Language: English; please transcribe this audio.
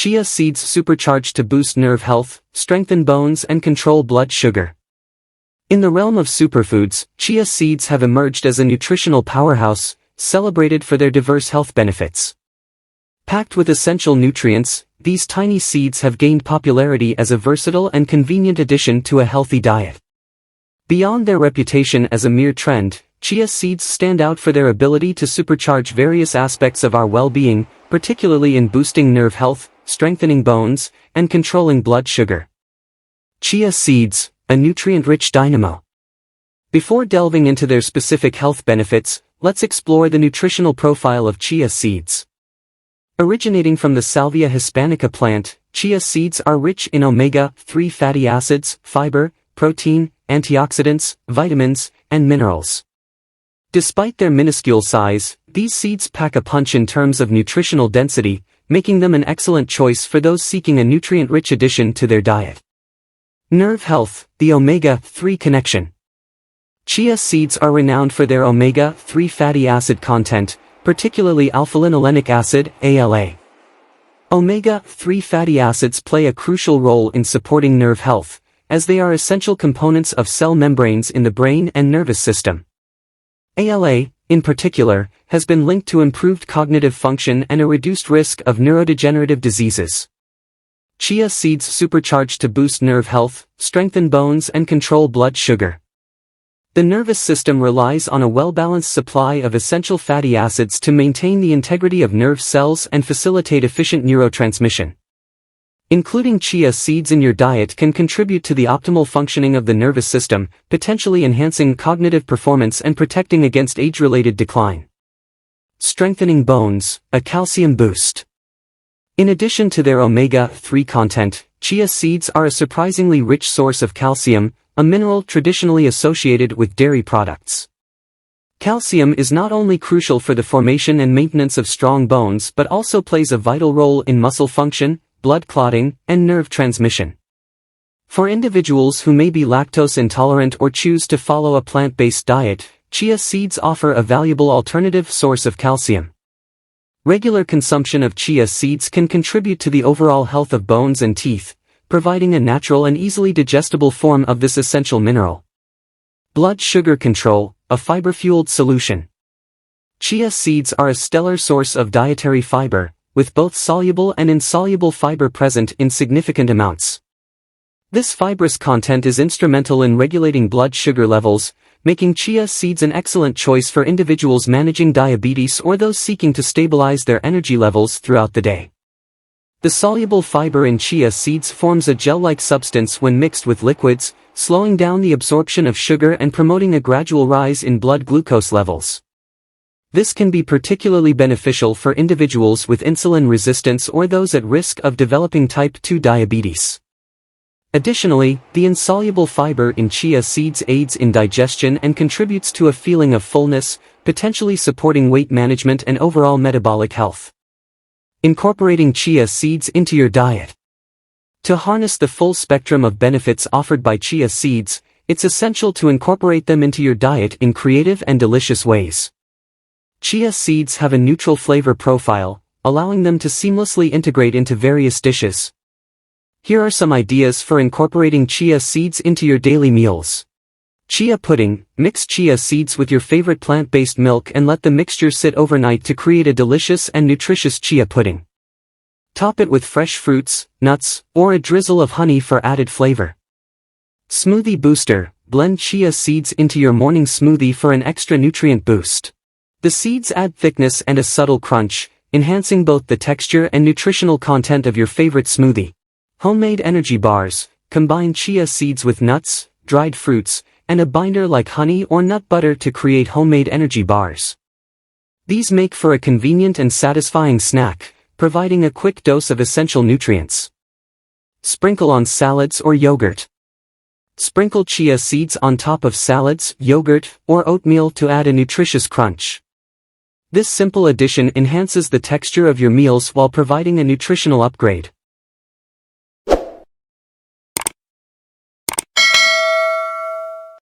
Chia seeds supercharged to boost nerve health, strengthen bones and control blood sugar. In the realm of superfoods, chia seeds have emerged as a nutritional powerhouse, celebrated for their diverse health benefits. Packed with essential nutrients, these tiny seeds have gained popularity as a versatile and convenient addition to a healthy diet. Beyond their reputation as a mere trend, chia seeds stand out for their ability to supercharge various aspects of our well-being, particularly in boosting nerve health, strengthening bones, and controlling blood sugar. Chia seeds, a nutrient-rich dynamo. Before delving into their specific health benefits, let's explore the nutritional profile of chia seeds. Originating from the Salvia hispanica plant, chia seeds are rich in omega-3 fatty acids, fiber, protein, antioxidants, vitamins, and minerals. Despite their minuscule size, these seeds pack a punch in terms of nutritional density, making them an excellent choice for those seeking a nutrient-rich addition to their diet. Nerve health, the omega-3 connection. Chia seeds are renowned for their omega-3 fatty acid content, particularly alpha-linolenic acid, ALA. Omega-3 fatty acids play a crucial role in supporting nerve health, as they are essential components of cell membranes in the brain and nervous system. ALA, in particular, has been linked to improved cognitive function and a reduced risk of neurodegenerative diseases. Chia seeds supercharged to boost nerve health, strengthen bones and control blood sugar. The nervous system relies on a well-balanced supply of essential fatty acids to maintain the integrity of nerve cells and facilitate efficient neurotransmission. Including chia seeds in your diet can contribute to the optimal functioning of the nervous system, potentially enhancing cognitive performance and protecting against age-related decline. Strengthening bones, a calcium boost. In addition to their omega-3 content, chia seeds are a surprisingly rich source of calcium, a mineral traditionally associated with dairy products. Calcium is not only crucial for the formation and maintenance of strong bones but also plays a vital role in muscle function, blood clotting, and nerve transmission. For individuals who may be lactose intolerant or choose to follow a plant-based diet, chia seeds offer a valuable alternative source of calcium. Regular consumption of chia seeds can contribute to the overall health of bones and teeth, providing a natural and easily digestible form of this essential mineral. Blood sugar control, a fiber-fueled solution. Chia seeds are a stellar source of dietary fiber, with both soluble and insoluble fiber present in significant amounts. This fibrous content is instrumental in regulating blood sugar levels, making chia seeds an excellent choice for individuals managing diabetes or those seeking to stabilize their energy levels throughout the day. The soluble fiber in chia seeds forms a gel-like substance when mixed with liquids, slowing down the absorption of sugar and promoting a gradual rise in blood glucose levels. This can be particularly beneficial for individuals with insulin resistance or those at risk of developing type 2 diabetes. Additionally, the insoluble fiber in chia seeds aids in digestion and contributes to a feeling of fullness, potentially supporting weight management and overall metabolic health. Incorporating chia seeds into your diet. To harness the full spectrum of benefits offered by chia seeds, it's essential to incorporate them into your diet in creative and delicious ways. Chia seeds have a neutral flavor profile, allowing them to seamlessly integrate into various dishes. Here are some ideas for incorporating chia seeds into your daily meals. Chia pudding. Mix chia seeds with your favorite plant-based milk and let the mixture sit overnight to create a delicious and nutritious chia pudding. Top it with fresh fruits, nuts, or a drizzle of honey for added flavor. Smoothie booster. Blend chia seeds into your morning smoothie for an extra nutrient boost. The seeds add thickness and a subtle crunch, enhancing both the texture and nutritional content of your favorite smoothie. Homemade energy bars. Combine chia seeds with nuts, dried fruits, and a binder like honey or nut butter to create homemade energy bars. These make for a convenient and satisfying snack, providing a quick dose of essential nutrients. Sprinkle on salads or yogurt. Sprinkle chia seeds on top of salads, yogurt, or oatmeal to add a nutritious crunch. This simple addition enhances the texture of your meals while providing a nutritional upgrade.